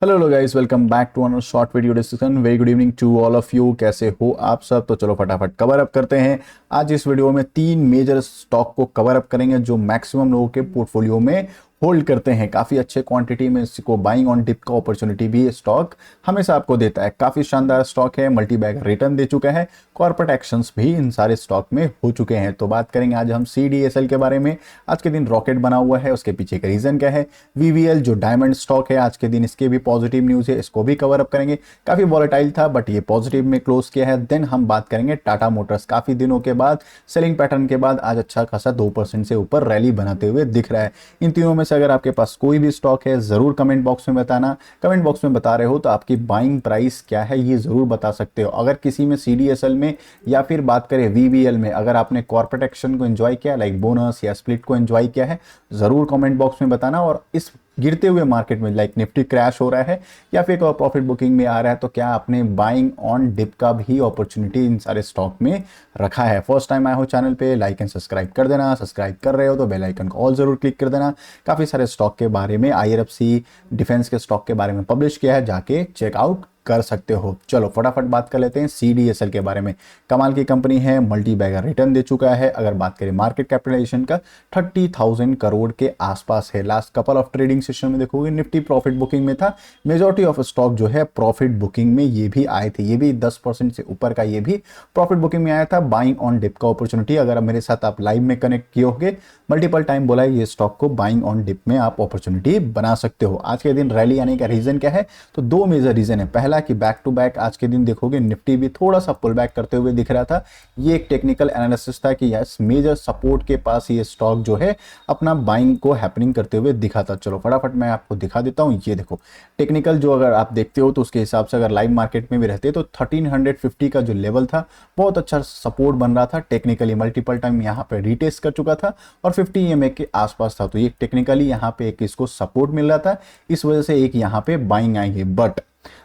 Hello guys, welcome back to another short video discussion. Very good evening to all of you. कैसे हो आप सब? तो चलो फटाफट कवर अप करते हैं। आज इस वीडियो में 3 मेजर स्टॉक को कवर अप करेंगे जो मैक्सिमम लोगों के पोर्टफोलियो में होल्ड करते हैं। काफ़ी अच्छे क्वांटिटी में इसको बाइंग ऑन डिप का अपॉर्चुनिटी भी स्टॉक हमेशा आपको देता है। काफ़ी शानदार स्टॉक है, मल्टी बैग रिटर्न दे चुका है, कॉर्पोरेट एक्शंस भी इन सारे स्टॉक में हो चुके हैं। तो बात करेंगे आज हम CDSL के बारे में। आज के दिन रॉकेट बना हुआ है, उसके पीछे का रीज़न क्या है। VVL जो डायमंड स्टॉक है, आज के दिन इसके भी पॉजिटिव न्यूज़ है, इसको भी कवर अप करेंगे। काफ़ी वॉलेटाइल था बट ये पॉजिटिव में क्लोज किया है। देन हम बात करेंगे टाटा मोटर्स। काफ़ी दिनों के बाद सेलिंग पैटर्न के बाद आज अच्छा खासा 2% से ऊपर रैली बनाते हुए दिख रहा है। इन तीनों में से अगर आपके पास कोई भी स्टॉक है ज़रूर कमेंट बॉक्स में बताना। कमेंट बॉक्स में बता रहे हो तो आपकी बाइंग प्राइस क्या है ये ज़रूर बता सकते हो। अगर किसी में CDSL में या फिर बात करें VVL में अगर आपने कॉर्पोरेट एक्शन को एंजॉय किया, लाइक बोनस या स्प्लिट को एंजॉय किया है, ज़रूर कमेंट बॉक्स में बताना। और इस गिरते हुए मार्केट में लाइक निफ्टी क्रैश हो रहा है या फिर प्रॉफिट बुकिंग में आ रहा है तो क्या आपने बाइंग ऑन डिप का भी अपॉर्चुनिटी इन सारे स्टॉक में रखा है? फर्स्ट टाइम आए हो चैनल पे, लाइक एंड सब्सक्राइब कर देना। सब्सक्राइब कर रहे हो तो बेल आइकन को ऑल जरूर क्लिक कर देना। काफ़ी सारे स्टॉक के बारे में IRFC डिफेंस के स्टॉक के बारे में पब्लिश किया है, जाके चेकआउट कर सकते हो। चलो फटाफट बात कर लेते हैं CDSL के बारे में। कमाल की कंपनी है, मल्टी बैगर रिटर्न दे चुका है। अगर बात करें मार्केट कैपिटलाइजेशन का 30,000 करोड़ के आसपास है। Last couple of trading session में देखोगे निफ्टी प्रॉफिट बुकिंग में था। मेजॉरिटी ऑफ स्टॉक जो है प्रॉफिट बुकिंग में ये भी आए थे, ये भी 10% से ऊपर का ये भी प्रॉफिट बुकिंग में आया था। बाइंग ऑन डिप का अपॉर्चुनिटी, अगर मेरे साथ आप लाइव में कनेक्ट किए होगे, मल्टीपल टाइम बोला है ये स्टॉक को बाइंग ऑन डिप में आप अपॉर्चुनिटी बना सकते हो। आज के दिन रैली आने का रीजन क्या है? तो 2 मेजर रीजन है। पहला कि बैक टू बैक आज के दिन देखोगे निफ्टी भी थोड़ा सा पुल बैक करते हुए दिख रहा था। ये एक टेक्निकल एनालिसिस था कि यस मेजर सपोर्ट के पास ये स्टॉक जो है अपना बाइंग को हैपनिंग करते हुए दिखा था। चलो फटाफट मैं आपको दिखा देता हूं। ये देखो टेक्निकल जो अगर आप देखते हो तो उसके हिसाब से अगर लाइव मार्केट में भी रहते तो 1350 का जो लेवल था बहुत अच्छा सपोर्ट बन रहा था। टेक्निकली मल्टीपल टाइम यहाँ पे रिटेस्ट कर चुका था और 50 EMA के आसपास था। तो ये टेक्निकली यहाँ पे एक इसको सपोर्ट मिल रहा था, इस वजह से एक यहाँ पे बाइंग आएंगे। बट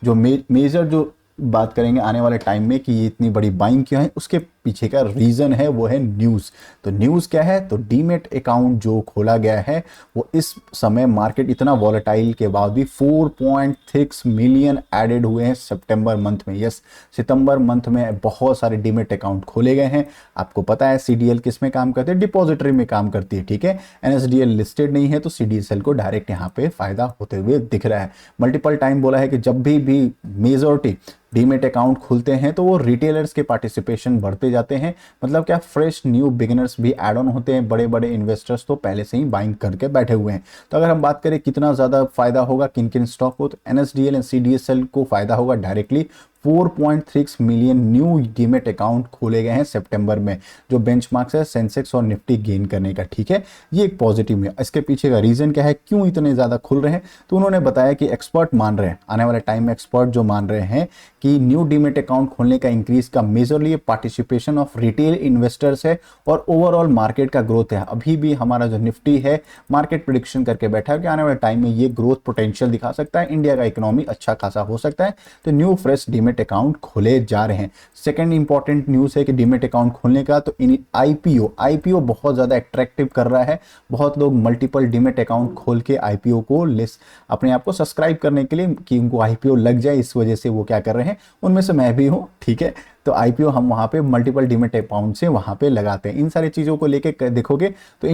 जो मेजर जो बात करेंगे आने वाले टाइम में कि ये इतनी बड़ी बाइंग क्यों है, उसके पीछे का रीजन है वो है न्यूज़। तो न्यूज़ क्या है? तो डीमेट अकाउंट जो खोला गया है वो इस समय मार्केट इतना वॉलेटाइल के बाद भी 4.6 मिलियन एडेड हुए हैं सितंबर मंथ में। यस, सितंबर मंथ में बहुत सारे डीमेट अकाउंट खोले गए हैं। आपको पता है CDL किस में काम करते हैं? डिपॉजिटरी में काम करती है, ठीक है। NSDL लिस्टेड नहीं है तो CDSL को डायरेक्ट यहाँ पे फायदा होते हुए दिख रहा है। मल्टीपल टाइम बोला है कि जब भी मेजॉरिटी डीमेट अकाउंट खुलते हैं तो वो रिटेलर्स के पार्टिसिपेशन बढ़ते जाते हैं। मतलब क्या, फ्रेश न्यू बिगिनर्स भी ऐड ऑन होते हैं। बड़े बड़े इन्वेस्टर्स तो पहले से ही बाइंग करके बैठे हुए हैं। तो अगर हम बात करें कितना ज़्यादा फायदा होगा किन किन स्टॉक को, तो NSDL एंड CDSL को फायदा होगा directly. 4.6 million new demat account खोले गए हैं सितंबर में, जो बेंचमार्क्स है सेंसेक्स और निफ्टी गेन करने का, ठीक है। ये एक पॉजिटिव है। इसके पीछे का रीजन क्या है, क्यों इतने ज्यादा खुल रहे हैं? तो उन्होंने बताया कि एक्सपर्ट मान रहे हैं, आने वाले टाइम में एक्सपर्ट जो मान रहे हैं कि न्यू डीमेट अकाउंट खोलने का इंक्रीज का majorly participation of retail investors है और ओवरऑल मार्केट का ग्रोथ है। अभी भी हमारा जो निफ्टी है मार्केट प्रिडिक्शन करके बैठा है कि आने वाले टाइम में ये ग्रोथ पोटेंशियल दिखा सकता है, इंडिया का इकोनॉमी अच्छा खासा हो सकता है। तो न्यू फ्रेश डीमेट अकाउंट खोले जा रहे हैं। सेकंड इंपॉर्टेंट न्यूज़ है कि डीमेट अकाउंट खोलने का तो इन IPO बहुत ज़्यादा अट्रैक्टिव कर रहा है। बहुत लोग मल्टीपल डीमेट अकाउंट खोल के IPO को लिस्ट अपने आप को सब्सक्राइब करने के लिए कि उनको IPO लग जाए, इस वजह से वो क्या कर रहे हैं, उनमें से मैं भी हूँ, ठीक है। तो IPO हम वहाँ पे मल्टीपल डीमेट अकाउंट से वहाँ पे लगाते हैं। इन सारी चीज़ों को लेके देखोगे तो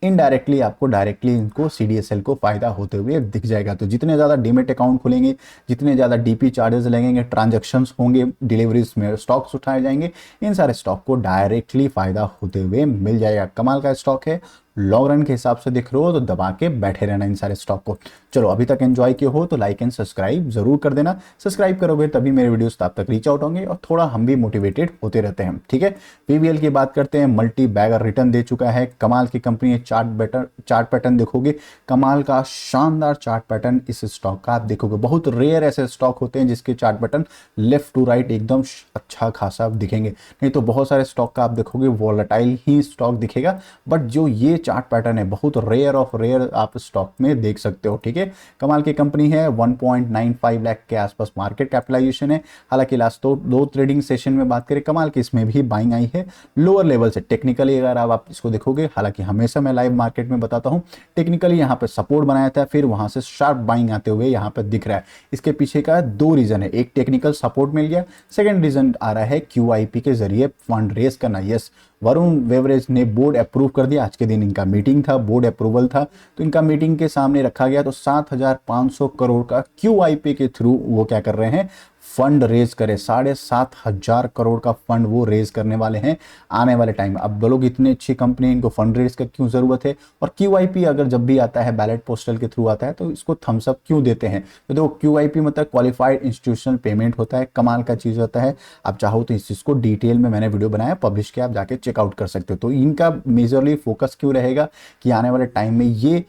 इनडायरेक्टली आपको डायरेक्टली इनको CDSL को फायदा होते हुए दिख जाएगा। तो जितने ज़्यादा डीमेट अकाउंट खुलेंगे, जितने ज़्यादा DP चार्जेस लगेंगे, ट्रांजैक्शंस होंगे, डिलीवरीज में स्टॉक्स उठाए जाएंगे, इन सारे स्टॉक को डायरेक्टली फायदा होते हुए मिल जाएगा। कमाल का स्टॉक है। लॉन्ग रन के हिसाब से दिख रहे हो तो दबा के बैठे रहना इन सारे स्टॉक को। चलो अभी तक एंजॉय किए हो तो लाइक एंड सब्सक्राइब जरूर कर देना। सब्सक्राइब करोगे तभी मेरे वीडियोस आप तक रीच आउट होंगे और थोड़ा हम भी मोटिवेटेड होते रहते हैं, ठीक है। VVL की बात करते हैं। मल्टी बैगर रिटर्न दे चुका है, कमाल की कंपनी है। चार्ट पैटर्न देखोगे, कमाल का शानदार चार्ट पैटर्न इस स्टॉक का आप देखोगे। बहुत रेयर ऐसे स्टॉक होते हैं जिसके chart pattern left to right एकदम अच्छा खासा दिखेंगे, नहीं तो बहुत सारे स्टॉक का आप देखोगे वॉलेटाइल ही स्टॉक दिखेगा। बट जो ये चार्ट पैटर्न है बहुत रेयर ऑफ रेयर आप स्टॉक में देख सकते हो, ठीक है। कमाल की कंपनी है, 1.95 लाख के आसपास मार्केट कैपिटलाइजेशन है। हालांकि लास्ट दो ट्रेडिंग सेशन में बात करें, कमाल की इसमें भी बाइंग आई है लोअर लेवल से। टेक्निकली अगर आप इसको देखोगे, हालांकि हमेशा मैं लाइव मार्केट में बताता हूं, टेक्निकली यहाँ पे सपोर्ट बनाया था, फिर वहां से शार्प बाइंग आते हुए यहाँ पे दिख रहा है। इसके पीछे का दो रीजन है, एक टेक्निकल सपोर्ट मिल गया, सेकंड रीजन आ रहा है QIP के जरिए फंड रेज करना। यस, वरुण बेवरेज ने बोर्ड अप्रूव कर दिया, आज के दिन इनका मीटिंग था, बोर्ड अप्रूवल था, तो इनका मीटिंग के सामने रखा गया। तो 7,500 करोड़ का QIP के थ्रू वो क्या कर रहे हैं, फंड रेज करे। 7,500 करोड़ का फंड वो रेज करने वाले हैं आने वाले टाइम में। अब बोलोगे इतनी अच्छी कंपनी, इनको फंड रेज का क्यों जरूरत है, और QIP अगर जब भी आता है बैलेट पोस्टल के थ्रू आता है तो इसको थम्स अप क्यों देते हैं। तो देखो QIP मतलब क्वालिफाइड इंस्टीट्यूशनल पेमेंट होता है, कमाल का चीज होता है। आप चाहो तो इस चीज को डिटेल में मैंने वीडियो बनाया पब्लिश किया, आप जाके चेकआउट कर सकते हो। तो इनका मेजरली फोकस क्यों रहेगा कि आने वाले टाइम में ये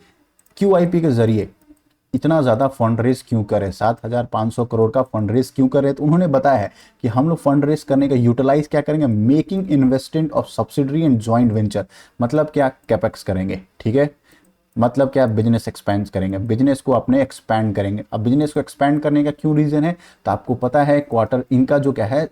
QIP के जरिए इतना ज़्यादा फंड रेज क्यों करे, 7,500 करोड़ का फंड रेज क्यों करे। तो उन्होंने बताया है कि हम लोग फंड रेज करने का यूटिलाइज क्या करेंगे, making investment of subsidiary and joint venture. मतलब क्या, कैपेक्स करेंगे, ठीक है। मतलब क्या, बिजनेस एक्सपेंड करेंगे, बिजनेस को अपने एक्सपैंड करेंगे। अब बिजनेस को एक्सपैंड करने का क्यों रीजन है, तो आपको पता है क्वार्टर इनका जो क्या है,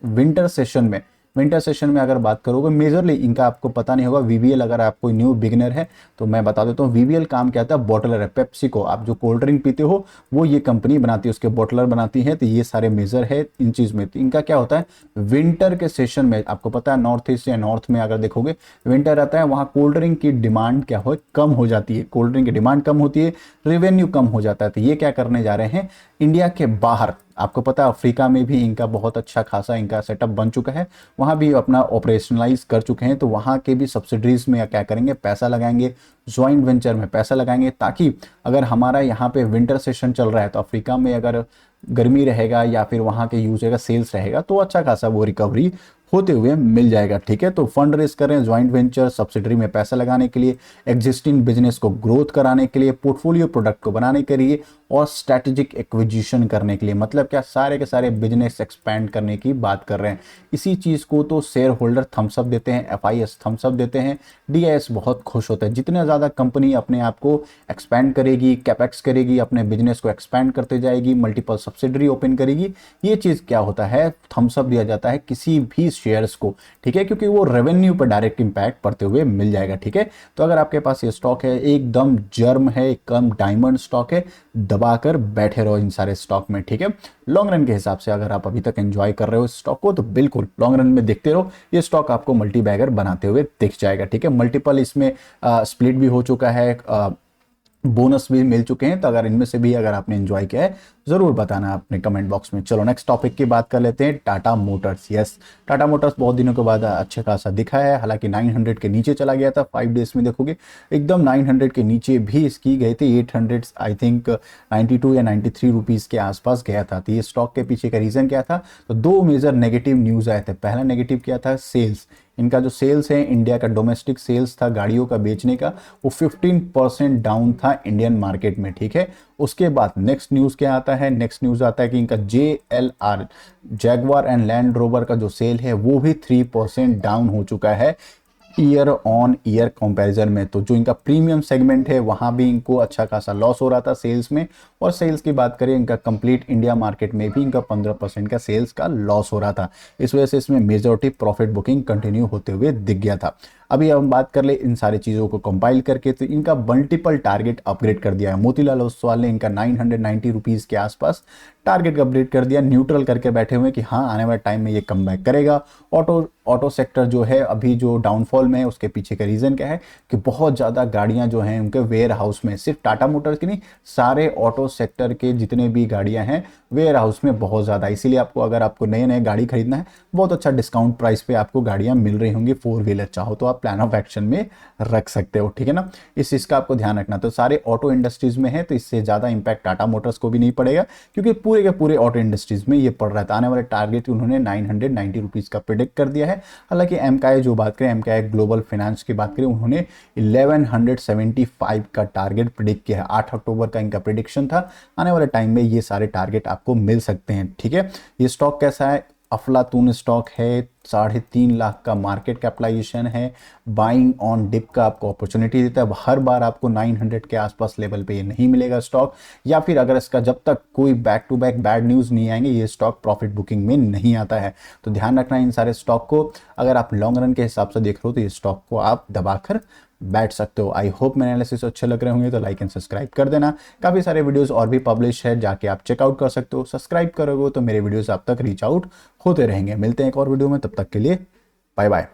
विंटर सेशन में अगर बात करोगे मेजरली इनका, आपको पता नहीं होगा VBL, अगर आप कोई न्यू बिगिनर है तो मैं बता देता हूँ। VBL काम क्या था, बॉटलर है। पेप्सी को आप जो कोल्ड ड्रिंक पीते हो वो ये कंपनी बनाती है, उसके बॉटलर बनाती है। तो ये सारे मेजर है इन चीज में। तो इनका क्या होता है, विंटर के सेशन में आपको पता है नॉर्थ ईस्ट या नॉर्थ में अगर देखोगे विंटर आता है, वहां कोल्ड ड्रिंक की डिमांड क्या हो, कम हो जाती है। कोल्ड ड्रिंक की डिमांड कम होती है, रेवेन्यू कम हो जाता है। तो ये क्या करने जा रहे हैं, इंडिया के बाहर, आपको पता है अफ्रीका में भी इनका बहुत अच्छा खासा इनका सेटअप बन चुका है, वहां भी अपना ऑपरेशनलाइज कर चुके हैं। तो वहां के भी सब्सिडीज में क्या करेंगे, पैसा लगाएंगे, ज्वाइंट वेंचर में पैसा लगाएंगे, ताकि अगर हमारा यहाँ पे विंटर सेशन चल रहा है तो अफ्रीका में अगर गर्मी रहेगा या फिर वहां के यूज का सेल्स रहेगा तो अच्छा खासा वो रिकवरी होते हुए मिल जाएगा, ठीक है। तो फंड रेज कर रहे हैं, ज्वाइंट वेंचर सब्सिडरी में पैसा लगाने के लिए, एग्जिस्टिंग बिजनेस को ग्रोथ कराने के लिए, पोर्टफोलियो प्रोडक्ट को बनाने के लिए, और स्ट्रैटेजिक एक्विजिशन करने के लिए। मतलब क्या, सारे के सारे बिजनेस एक्सपैंड करने की बात कर रहे हैं। इसी चीज को तो शेयर होल्डर थम्स अप देते हैं, FIS थम्स अप देते हैं, DIS बहुत खुश होता है। जितने ज्यादा कंपनी अपने आप को एक्सपैंड करेगी, कैपेक्स करेगी, अपने बिजनेस को एक्सपैंड करते जाएगी, मल्टीपल सब्सिडरी ओपन करेगी, ये चीज क्या होता है, थम्स अप दिया जाता है किसी भी शेयर्स को, ठीक है, क्योंकि वो रेवेन्यू पर डायरेक्ट इंपैक्ट पड़ते हुए मिल जाएगा, ठीक है। तो अगर आपके पास ये स्टॉक है, एकदम जर्म है, एकदम डायमंड स्टॉक है, दबाकर बैठे रहो इन सारे स्टॉक में, ठीक है। लॉन्ग रन के हिसाब से अगर आप अभी तक एंजॉय कर रहे हो स्टॉक को तो बिल्कुल लॉन्ग रन में देखते रहो, ये स्टॉक आपको मल्टी बैगर बनाते हुए दिख जाएगा, ठीक है। मल्टीपल इसमें स्प्लिट भी हो चुका है, बोनस भी मिल चुके हैं। तो अगर इनमें से भी अगर आपने एंजॉय किया है जरूर बताना अपने कमेंट बॉक्स में। चलो नेक्स्ट टॉपिक की बात कर लेते हैं, Tata Motors. Yes, Tata Motors बहुत दिनों के बाद अच्छे खासा दिखा है, हालांकि 900 के नीचे चला गया था। 5 डेज में देखोगे एकदम 900 के नीचे भी इसकी गई थी, 800 आई थिंक 92 या 93 रुपीज के आसपास गया था। तो ये स्टॉक के पीछे का रीजन क्या था, तो दो मेजर नेगेटिव न्यूज आए थे। पहला नेगेटिव क्या था, सेल्स, इनका जो सेल्स है इंडिया का डोमेस्टिक सेल्स था गाड़ियों का बेचने का, वो 15% डाउन था इंडियन मार्केट में, ठीक है। उसके बाद नेक्स्ट न्यूज क्या आता है, नेक्स्ट न्यूज आता है कि इनका JLR Jaguar and land rover का जो सेल है वो भी 3% डाउन हो चुका है ईयर ऑन ईयर कंपैरिजन में। तो जो इनका प्रीमियम सेगमेंट है वहां भी इनको अच्छा खासा लॉस हो रहा था सेल्स में, और सेल्स की बात करें इनका कंप्लीट इंडिया मार्केट में भी इनका 15% का सेल्स का लॉस हो रहा था। इस वजह से इसमें मेजॉरिटी प्रॉफिट बुकिंग कंटिन्यू होते हुए दिख गया था। अभी हम बात कर ले इन सारी चीज़ों को कंपाइल करके, तो इनका मल्टीपल टारगेट अपग्रेड कर दिया है। मोतीलाल ओसवाल ने इनका 990 रुपीज़ के आसपास टारगेट अपग्रेड कर दिया, न्यूट्रल करके बैठे हुए कि हाँ आने वाले टाइम में ये कम बैक करेगा। ऑटो सेक्टर जो है अभी जो डाउनफॉल में है, उसके पीछे का रीज़न क्या है कि बहुत ज़्यादा गाड़ियाँ जो हैं उनके वेयर हाउस में, सिर्फ टाटा मोटर्स की नहीं, सारे ऑटो सेक्टर के जितने भी गाड़ियाँ हैं वेयर हाउस में बहुत ज़्यादा। इसीलिए आपको अगर आपको नए नए गाड़ी खरीदना है, बहुत अच्छा डिस्काउंट प्राइस पे आपको गाड़ियाँ मिल रही होंगी। 4 व्हीलर चाहो तो आप प्लान ऑफ एक्शन में रख सकते हो, ठीक है ना। इस चीज़ का आपको ध्यान रखना। तो सारे ऑटो इंडस्ट्रीज में है, तो इससे ज़्यादा इंपैक्ट टाटा मोटर्स को भी नहीं पड़ेगा, क्योंकि पूरे के पूरे ऑटो इंडस्ट्रीज में ये पड़ रहा था। आने वाले टारगेट उन्होंने 990 रुपीज़ का प्रिडिक्ट कर दिया है। हालांकि एमकाई जो बात करें, एमकाई ग्लोबल फाइनेंस की बात करें, उन्होंने 1175 का टारगेट प्रिडिक्ट किया है। 8 अक्टूबर का इनका प्रिडिक्शन था। आने वाले टाइम में ये सारे टारगेट आपको मिल सकते हैं, ठीक है। ये स्टॉक कैसा है, अफलातून स्टॉक है, 3.5 लाख का मार्केट कैपिटलाइजेशन है। बाइंग ऑन डिप का आपको अपॉर्चुनिटी देता है। हर बार आपको 900 के आसपास लेवल पे ये नहीं मिलेगा स्टॉक, या फिर अगर इसका जब तक कोई back to back bad news नहीं आएंगे ये स्टॉक प्रॉफिट बुकिंग में नहीं आता है। तो ध्यान रखना इन सारे स्टॉक को। अगर आप लॉन्ग रन के हिसाब से देख रहे हो तो ये स्टॉक को आप दबाकर बैठ सकते हो। आई होप मेरे एनालिसिस अच्छे लग रहे होंगे, तो लाइक एंड सब्सक्राइब कर देना। काफ़ी सारे वीडियोस और भी पब्लिश है, जाके आप चेकआउट कर सकते हो। सब्सक्राइब करोगे तो मेरे वीडियोस आप तक रीच आउट होते रहेंगे। मिलते हैं एक और वीडियो में, तब तक के लिए बाय बाय।